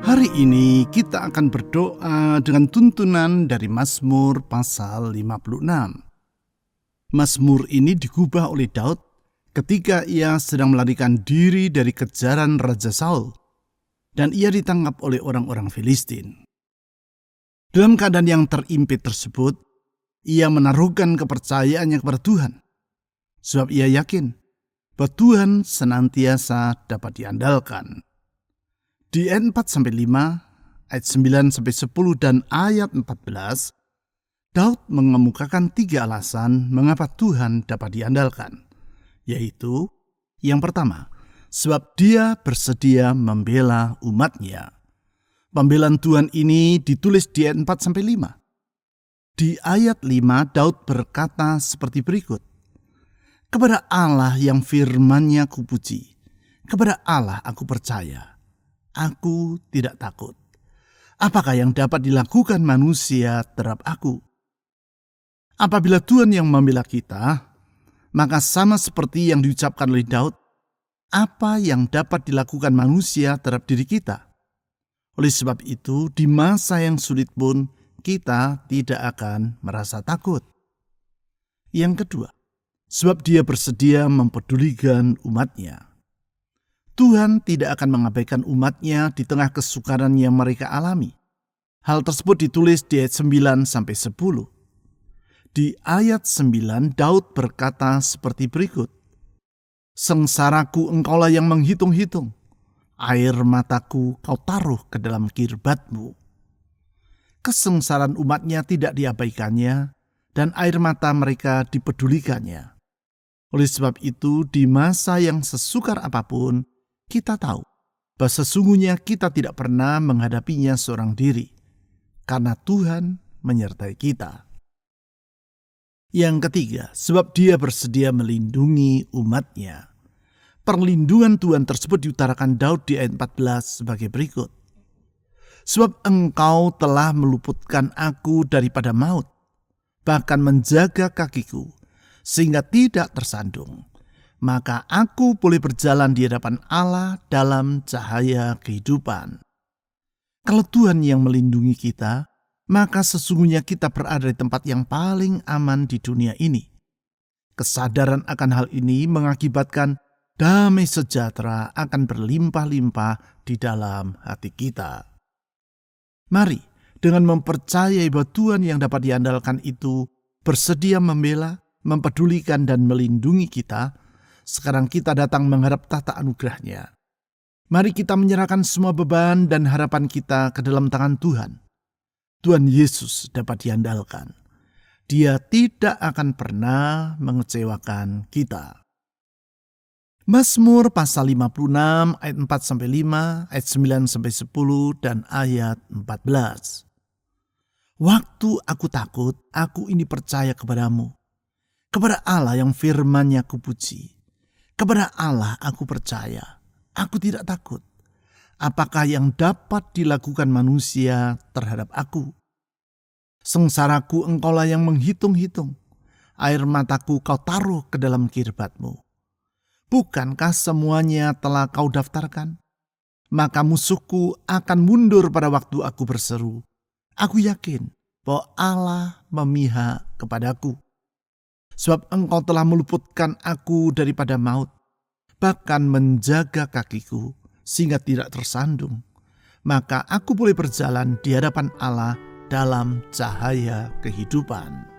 Hari ini kita akan berdoa dengan tuntunan dari Mazmur pasal 56. Mazmur ini digubah oleh Daud ketika ia sedang melarikan diri dari kejaran Raja Saul dan ia ditangkap oleh orang-orang Filistin. Dalam keadaan yang terimpit tersebut, ia menaruhkan kepercayaannya kepada Tuhan, sebab ia yakin bahwa Tuhan senantiasa dapat diandalkan. Di ayat 4-5, ayat 9-10 dan ayat 14, Daud mengemukakan 3 alasan mengapa Tuhan dapat diandalkan, yaitu yang pertama, sebab Dia bersedia membela umat-Nya. Pembelaan Tuhan ini ditulis di ayat 4-5. Di ayat 5, Daud berkata seperti berikut, "Kepada Allah yang firman-Nya kupuji, kepada Allah aku percaya. Aku tidak takut. Apakah yang dapat dilakukan manusia terhadap aku? Apabila Tuhan yang membela kita, maka sama seperti yang diucapkan oleh Daud, apa yang dapat dilakukan manusia terhadap diri kita? Oleh sebab itu, di masa yang sulit pun kita tidak akan merasa takut." Yang kedua, sebab Dia bersedia mempedulikan umat-Nya. Tuhan tidak akan mengabaikan umat-Nya di tengah kesukaran yang mereka alami. Hal tersebut ditulis di ayat 9-10. Di ayat 9, Daud berkata seperti berikut, "Sengsaraku engkaulah yang menghitung-hitung, air mataku kau taruh ke dalam kirbatmu." Kesengsaraan umat-Nya tidak diabaikannya, dan air mata mereka dipedulikannya. Oleh sebab itu, di masa yang sesukar apapun, kita tahu bahwa sesungguhnya kita tidak pernah menghadapinya seorang diri, karena Tuhan menyertai kita. Yang ketiga, sebab Dia bersedia melindungi umat-Nya. Perlindungan Tuhan tersebut diutarakan Daud di ayat 14 sebagai berikut. "Sebab Engkau telah meluputkan aku daripada maut, bahkan menjaga kakiku, sehingga tidak tersandung. Maka aku boleh berjalan di hadapan Allah dalam cahaya kehidupan." Kalau Tuhan yang melindungi kita, maka sesungguhnya kita berada di tempat yang paling aman di dunia ini. Kesadaran akan hal ini mengakibatkan damai sejahtera akan berlimpah-limpah di dalam hati kita. Mari, dengan mempercayai bahwa Tuhan yang dapat diandalkan itu bersedia membela, mempedulikan dan melindungi kita, sekarang kita datang menghadap tahta anugerah-Nya. Mari kita menyerahkan semua beban dan harapan kita ke dalam tangan Tuhan. Tuhan Yesus dapat diandalkan. Dia tidak akan pernah mengecewakan kita. Mazmur pasal 56 ayat 4-5, ayat 9-10 dan ayat 14. Waktu aku takut, aku ini percaya kepadamu. Kepada Allah yang firman-Nya kupuji. Kepada Allah aku percaya. Aku tidak takut. Apakah yang dapat dilakukan manusia terhadap aku? Sengsaraku engkaulah yang menghitung-hitung. Air mataku kau taruh ke dalam kirbatmu. Bukankah semuanya telah kau daftarkan? Maka musuhku akan mundur pada waktu aku berseru. Aku yakin bahwa Allah memihak kepadaku. Sebab engkau telah meluputkan aku daripada maut, bahkan menjaga kakiku sehingga tidak tersandung. Maka aku boleh berjalan di hadapan Allah dalam cahaya kehidupan.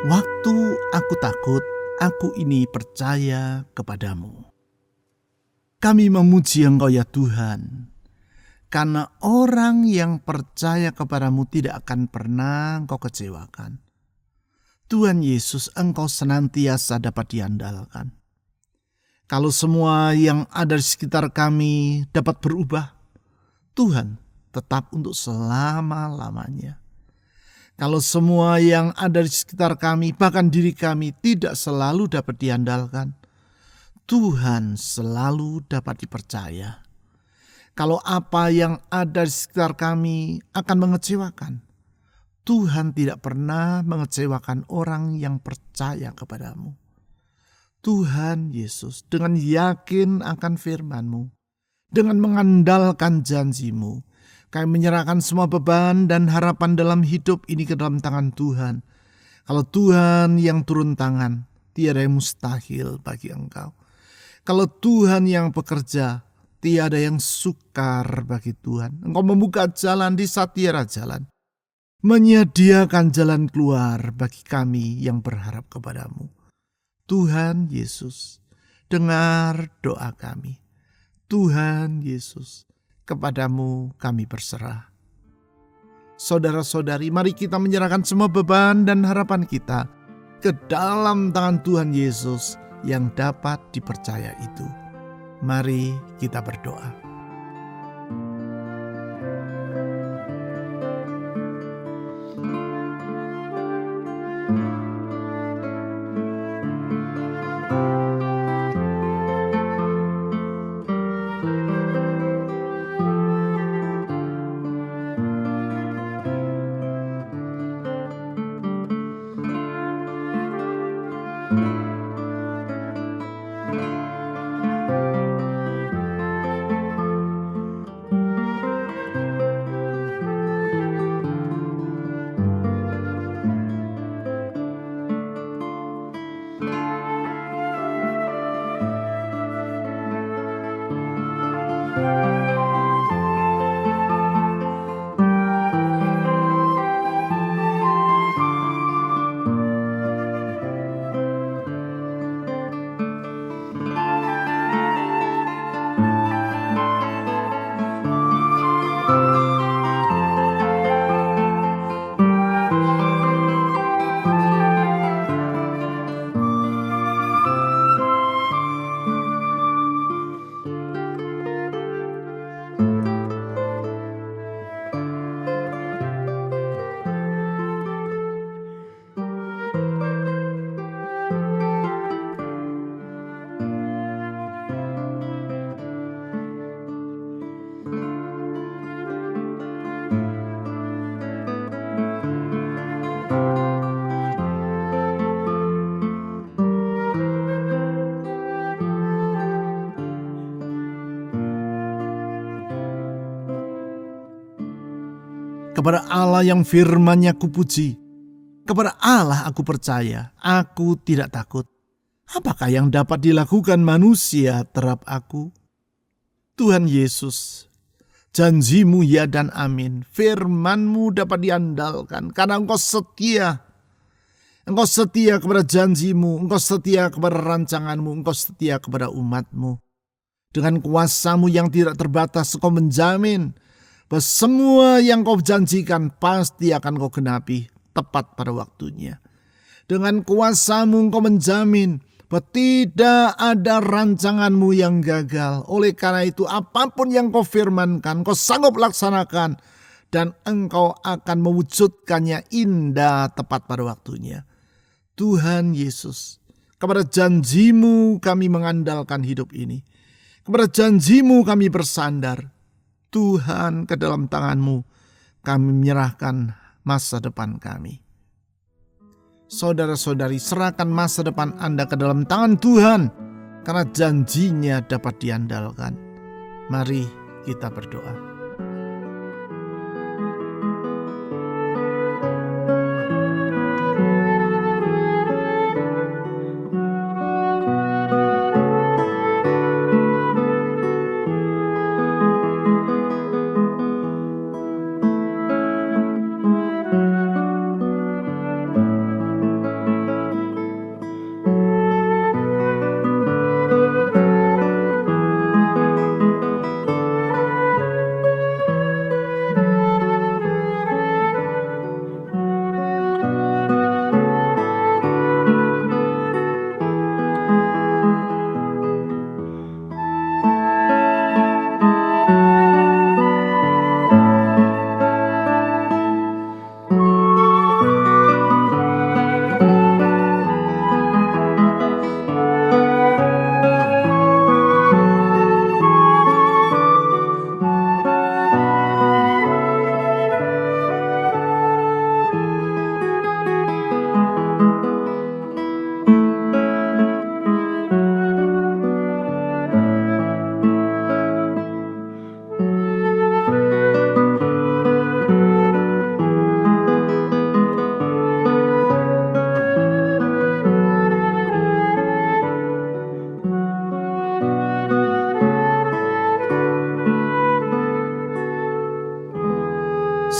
Waktu aku takut, aku ini percaya kepadamu. Kami memuji Engkau ya Tuhan, karena orang yang percaya kepadamu tidak akan pernah Engkau kecewakan. Tuhan Yesus, Engkau senantiasa dapat diandalkan. Kalau semua yang ada di sekitar kami dapat berubah, Tuhan tetap untuk selama-lamanya. Kalau semua yang ada di sekitar kami, bahkan diri kami tidak selalu dapat diandalkan, Tuhan selalu dapat dipercaya. Kalau apa yang ada di sekitar kami akan mengecewakan, Tuhan tidak pernah mengecewakan orang yang percaya kepadamu. Tuhan Yesus, dengan yakin akan firman-Mu, dengan mengandalkan janji-Mu, kami menyerahkan semua beban dan harapan dalam hidup ini ke dalam tangan Tuhan. Kalau Tuhan yang turun tangan, tiada yang mustahil bagi Engkau. Kalau Tuhan yang bekerja, tiada yang sukar bagi Tuhan. Engkau membuka jalan di saat tiada jalan. Menyediakan jalan keluar bagi kami yang berharap kepadamu. Tuhan Yesus, dengar doa kami. Tuhan Yesus, kepadamu kami berserah. Saudara-saudari, mari kita menyerahkan semua beban dan harapan kita ke dalam tangan Tuhan Yesus yang dapat dipercaya itu. Mari kita berdoa. Kepada Allah yang firman-Nya kupuji, kepada Allah aku percaya, aku tidak takut. Apakah yang dapat dilakukan manusia terhadap aku? Tuhan Yesus, janji-Mu ya dan amin. Firman-Mu dapat diandalkan karena Engkau setia. Engkau setia kepada janji-Mu, Engkau setia kepada rancangan-Mu, Engkau setia kepada umat-Mu. Dengan kuasa-Mu yang tidak terbatas, Engkau menjamin bahwa semua yang Kau janjikan pasti akan Kau genapi tepat pada waktunya. Dengan kuasa-Mu Engkau menjamin bahwa tidak ada rancangan-Mu yang gagal. Oleh karena itu apapun yang Kau firmankan, Kau sanggup laksanakan. Dan Engkau akan mewujudkannya indah tepat pada waktunya. Tuhan Yesus, kepada janji-Mu kami mengandalkan hidup ini. Kepada janji-Mu kami bersandar. Tuhan, ke dalam tangan-Mu kami menyerahkan masa depan kami. Saudara-saudari, serahkan masa depan Anda ke dalam tangan Tuhan, karena janji-Nya dapat diandalkan. Mari kita berdoa.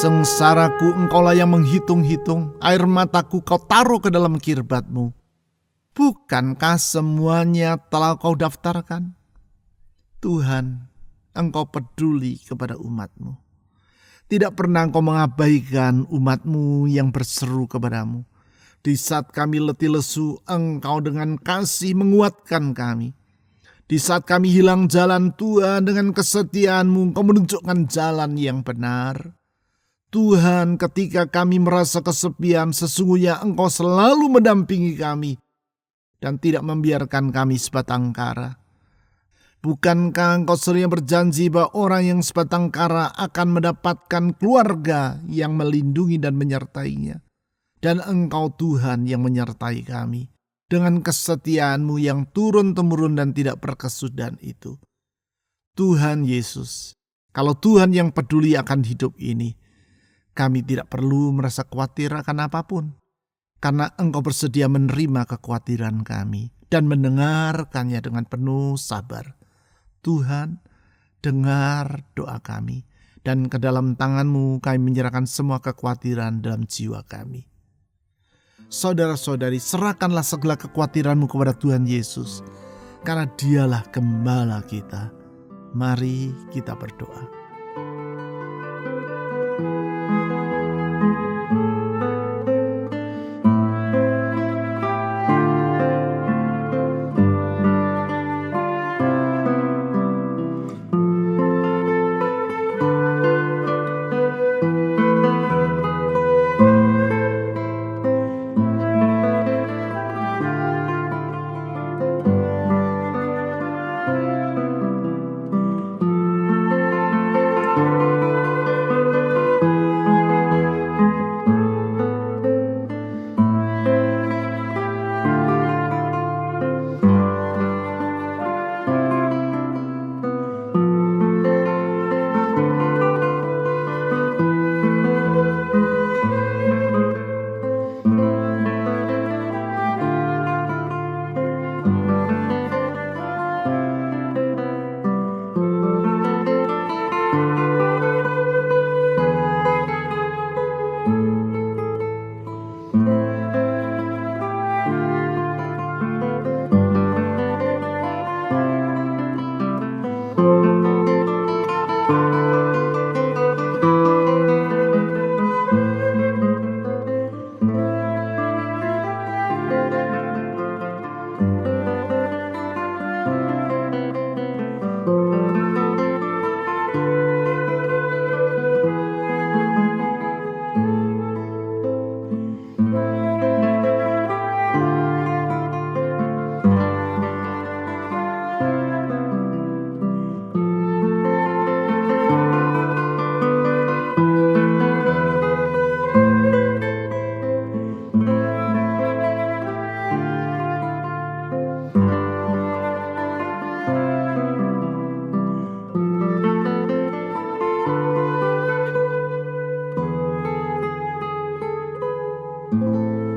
Sengsaraku Engkaulah yang menghitung-hitung, air mataku Kau taruh ke dalam kirbat-Mu. Bukankah semuanya telah Kau daftarkan? Tuhan, Engkau peduli kepada umat-Mu. Tidak pernah Engkau mengabaikan umat-Mu yang berseru kepadamu. Di saat kami letih lesu, Engkau dengan kasih menguatkan kami. Di saat kami hilang jalan, Tuhan, dengan kesetiaan-Mu Engkau menunjukkan jalan yang benar. Tuhan, ketika kami merasa kesepian, sesungguhnya Engkau selalu mendampingi kami dan tidak membiarkan kami sebatang kara. Bukankah Engkau sering berjanji bahwa orang yang sebatang kara akan mendapatkan keluarga yang melindungi dan menyertainya? Dan Engkau Tuhan yang menyertai kami dengan kesetiaan-Mu yang turun-temurun dan tidak berkesudahan itu. Tuhan Yesus, kalau Tuhan yang peduli akan hidup ini, kami tidak perlu merasa khawatir akan apapun, karena Engkau bersedia menerima kekhawatiran kami dan mendengarkannya dengan penuh sabar. Tuhan, dengar doa kami, dan ke dalam tangan-Mu kami menyerahkan semua kekhawatiran dalam jiwa kami. Saudara-saudari, serahkanlah segala kekhawatiran-Mu kepada Tuhan Yesus, karena Dialah gembala kita. Mari kita berdoa.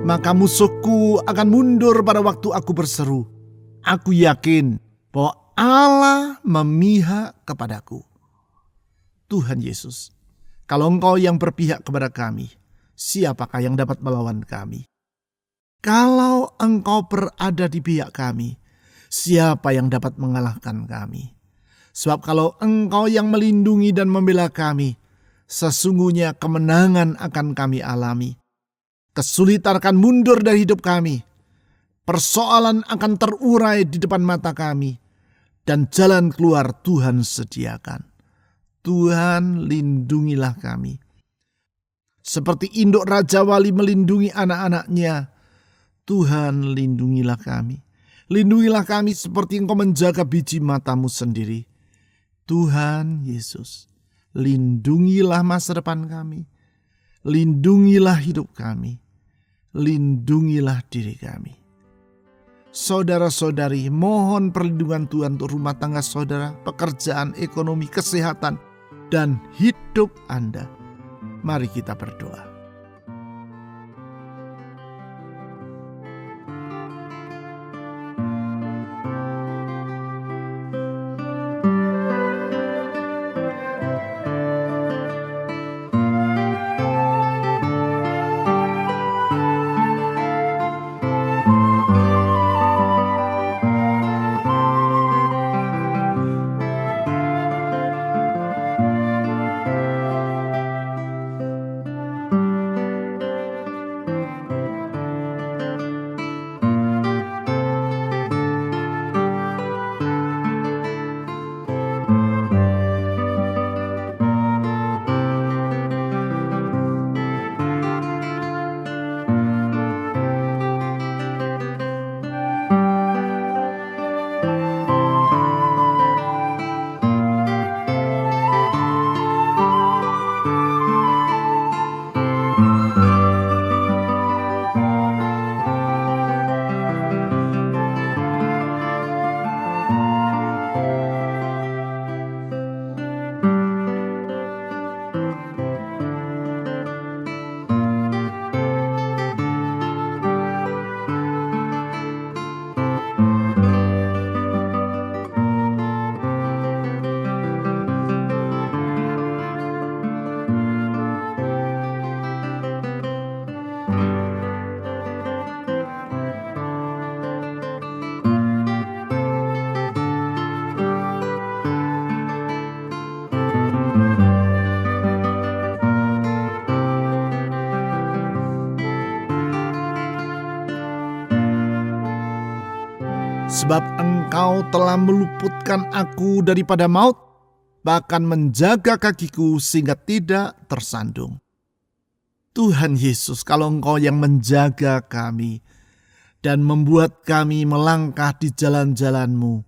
Maka musuhku akan mundur pada waktu aku berseru. Aku yakin bahwa Allah memihak kepadaku. Tuhan Yesus, kalau Engkau yang berpihak kepada kami, siapakah yang dapat melawan kami? Kalau Engkau berada di pihak kami, siapa yang dapat mengalahkan kami? Sebab kalau Engkau yang melindungi dan membela kami, sesungguhnya kemenangan akan kami alami. Kesulitan akan mundur dari hidup kami. Persoalan akan terurai di depan mata kami. Dan jalan keluar Tuhan sediakan. Tuhan, lindungilah kami. Seperti induk Raja Wali melindungi anak-anaknya, Tuhan, lindungilah kami. Lindungilah kami seperti Engkau menjaga biji mata-Mu sendiri. Tuhan Yesus, lindungilah masa depan kami. Lindungilah hidup kami. Lindungilah diri kami. Saudara-saudari, mohon perlindungan Tuhan untuk rumah tangga saudara, pekerjaan, ekonomi, kesehatan, dan hidup Anda. Mari kita berdoa. sebab Engkau telah meluputkan aku daripada maut, bahkan menjaga kakiku sehingga tidak tersandung. Tuhan Yesus, kalau Engkau yang menjaga kami dan membuat kami melangkah di jalan-jalan-Mu,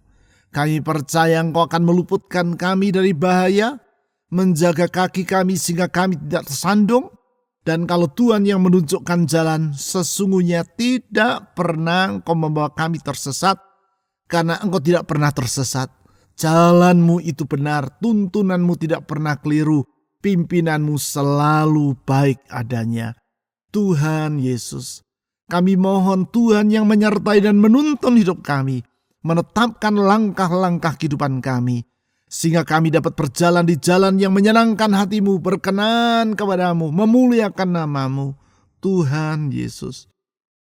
kami percaya Engkau akan meluputkan kami dari bahaya, menjaga kaki kami sehingga kami tidak tersandung. Dan kalau Tuhan yang menunjukkan jalan, sesungguhnya tidak pernah Engkau membawa kami tersesat, karena Engkau tidak pernah tersesat. Jalan-Mu itu benar, tuntunan-Mu tidak pernah keliru, pimpinan-Mu selalu baik adanya. Tuhan Yesus, kami mohon Tuhan yang menyertai dan menuntun hidup kami, menetapkan langkah-langkah kehidupan kami, sehingga kami dapat berjalan di jalan yang menyenangkan hati-Mu, berkenan kepada-Mu, memuliakan nama-Mu. Tuhan Yesus,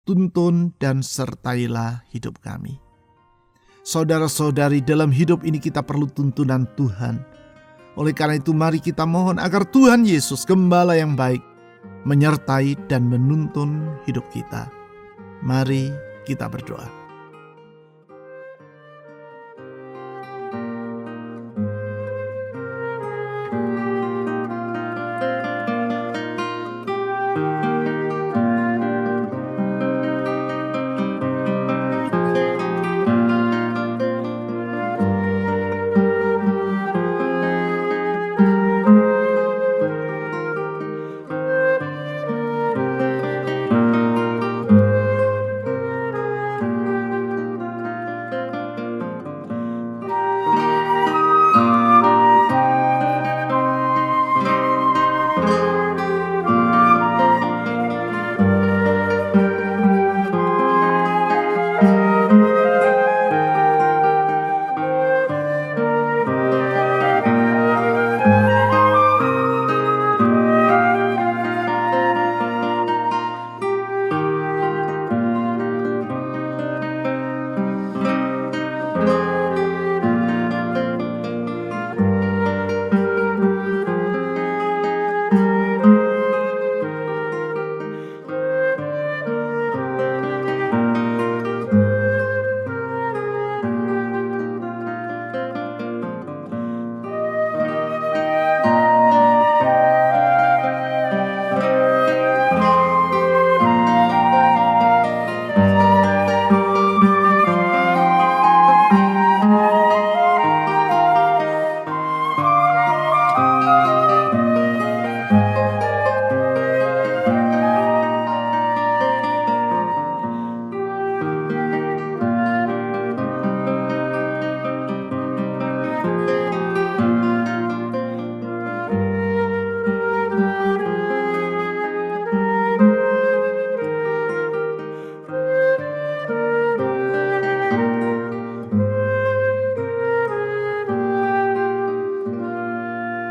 tuntun dan sertailah hidup kami. Saudara-saudari, dalam hidup ini kita perlu tuntunan Tuhan. Oleh karena itu mari kita mohon agar Tuhan Yesus, Gembala yang baik, menyertai dan menuntun hidup kita. Mari kita berdoa.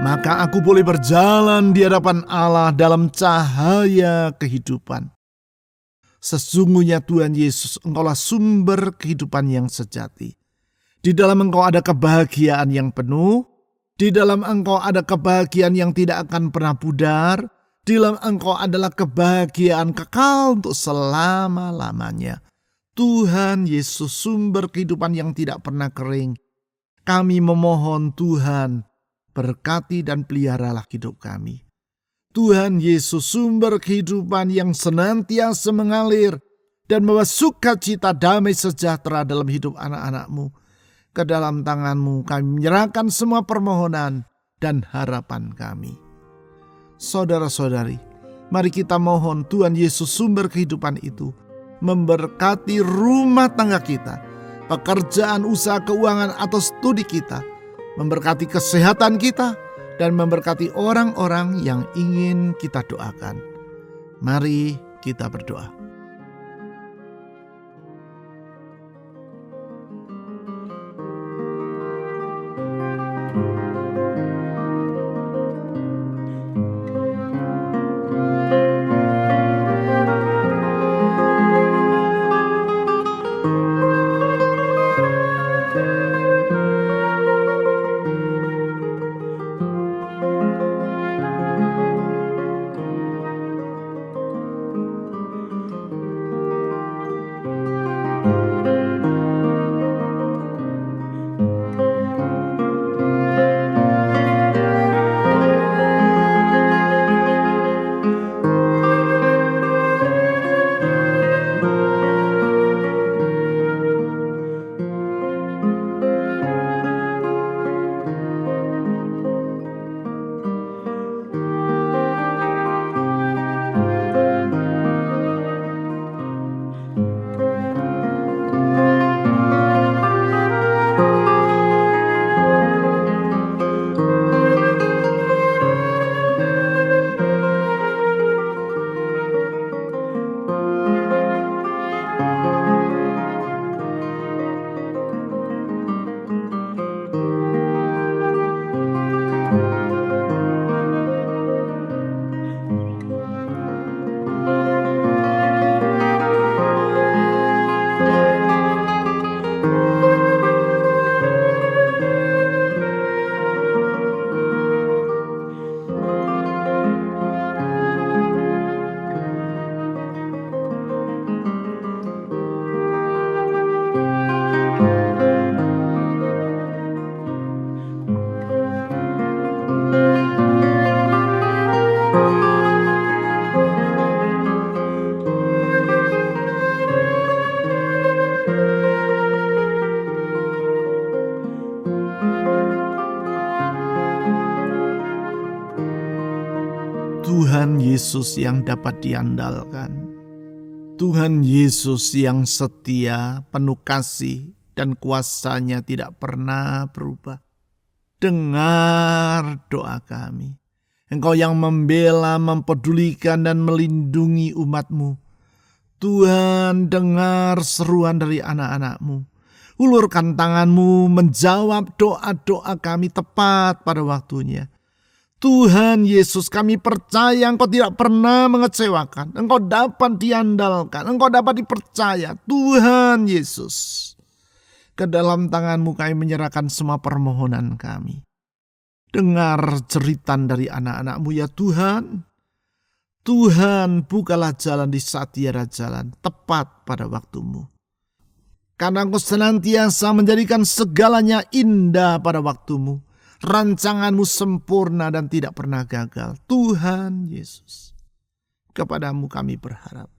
Maka aku boleh berjalan di hadapan Allah dalam cahaya kehidupan. Sesungguhnya Tuhan Yesus, Engkaulah sumber kehidupan yang sejati. Di dalam Engkau ada kebahagiaan yang penuh. Di dalam Engkau ada kebahagiaan yang tidak akan pernah pudar. Di dalam Engkau adalah kebahagiaan kekal untuk selama-lamanya. Tuhan Yesus, sumber kehidupan yang tidak pernah kering. Kami memohon Tuhan, berkati dan peliharalah hidup kami. Tuhan Yesus, sumber kehidupan yang senantiasa mengalir dan membawa sukacita, damai sejahtera dalam hidup anak-anak-Mu. Ke dalam tangan-Mu kami menyerahkan semua permohonan dan harapan kami. Saudara-saudari, mari kita mohon Tuhan Yesus, sumber kehidupan itu, memberkati rumah tangga kita, pekerjaan, usaha, keuangan, atau studi kita, memberkati kesehatan kita, dan memberkati orang-orang yang ingin kita doakan. Mari kita berdoa. Tuhan Yesus yang dapat diandalkan. Tuhan Yesus yang setia, penuh kasih, dan kuasa-Nya tidak pernah berubah. Dengar doa kami. Engkau yang membela, mempedulikan, dan melindungi umat-Mu. Tuhan, dengar seruan dari anak-anak-Mu. Ulurkan tangan-Mu menjawab doa-doa kami tepat pada waktunya. Tuhan Yesus, kami percaya Engkau tidak pernah mengecewakan. Engkau dapat diandalkan, Engkau dapat dipercaya. Tuhan Yesus, ke dalam tangan-Mu kami menyerahkan semua permohonan kami. Dengar jeritan dari anak-anak-Mu ya Tuhan. Tuhan, bukalah jalan di saat tiada jalan, tepat pada waktu-Mu. Karena Engkau senantiasa menjadikan segalanya indah pada waktu-Mu. Rancangan-Mu sempurna dan tidak pernah gagal. Tuhan Yesus, kepada-Mu kami berharap.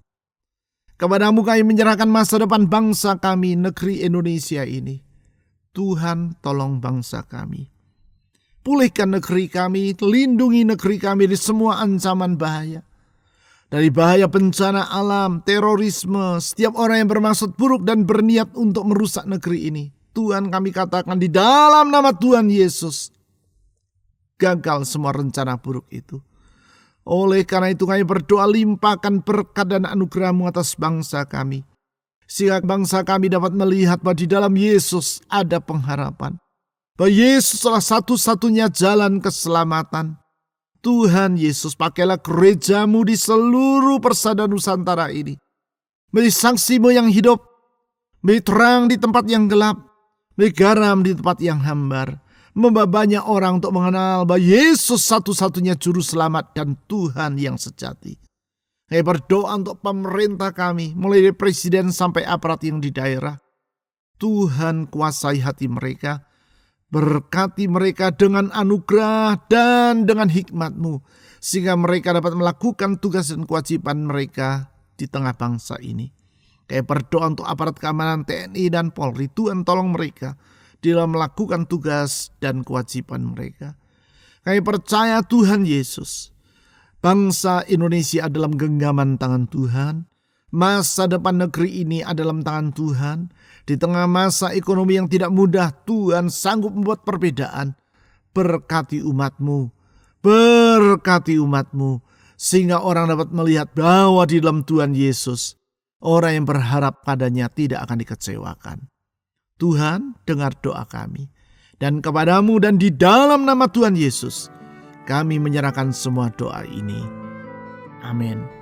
Kepada-Mu kami menyerahkan masa depan bangsa kami, negeri Indonesia ini. Tuhan, tolong bangsa kami. Pulihkan negeri kami, lindungi negeri kami dari semua ancaman bahaya. Dari bahaya bencana alam, terorisme, setiap orang yang bermaksud buruk dan berniat untuk merusak negeri ini. Tuhan, kami katakan di dalam nama Tuhan Yesus, gagal semua rencana buruk itu. Oleh karena itu kami berdoa, limpahkan berkat dan anugerah-Mu atas bangsa kami. Sehingga bangsa kami dapat melihat bahwa di dalam Yesus ada pengharapan. Bahwa Yesus adalah satu-satunya jalan keselamatan. Tuhan Yesus, pakailah gereja-Mu di seluruh persada Nusantara ini. Menjadi saksi-Mu yang hidup, menjadi terang di tempat yang gelap, menjadi garam di tempat yang hambar, membawa banyak orang untuk mengenal bahwa Yesus satu-satunya juru selamat dan Tuhan yang sejati. Kami berdoa untuk pemerintah kami, mulai dari presiden sampai aparat yang di daerah. Tuhan, kuasai hati mereka, berkati mereka dengan anugerah dan dengan hikmat-Mu, sehingga mereka dapat melakukan tugas dan kewajiban mereka di tengah bangsa ini. Kami berdoa untuk aparat keamanan TNI dan Polri. Tuhan, tolong mereka dalam melakukan tugas dan kewajiban mereka. Kami percaya Tuhan Yesus, bangsa Indonesia dalam genggaman tangan Tuhan. Masa depan negeri ini adalah dalam tangan Tuhan. Di tengah masa ekonomi yang tidak mudah, Tuhan sanggup membuat perbedaan. Berkati umat-Mu, berkati umat-Mu, sehingga orang dapat melihat bahwa di dalam Tuhan Yesus, orang yang berharap padanya tidak akan dikecewakan. Tuhan, dengar doa kami. Dan kepada-Mu dan di dalam nama Tuhan Yesus, kami menyerahkan semua doa ini. Amin.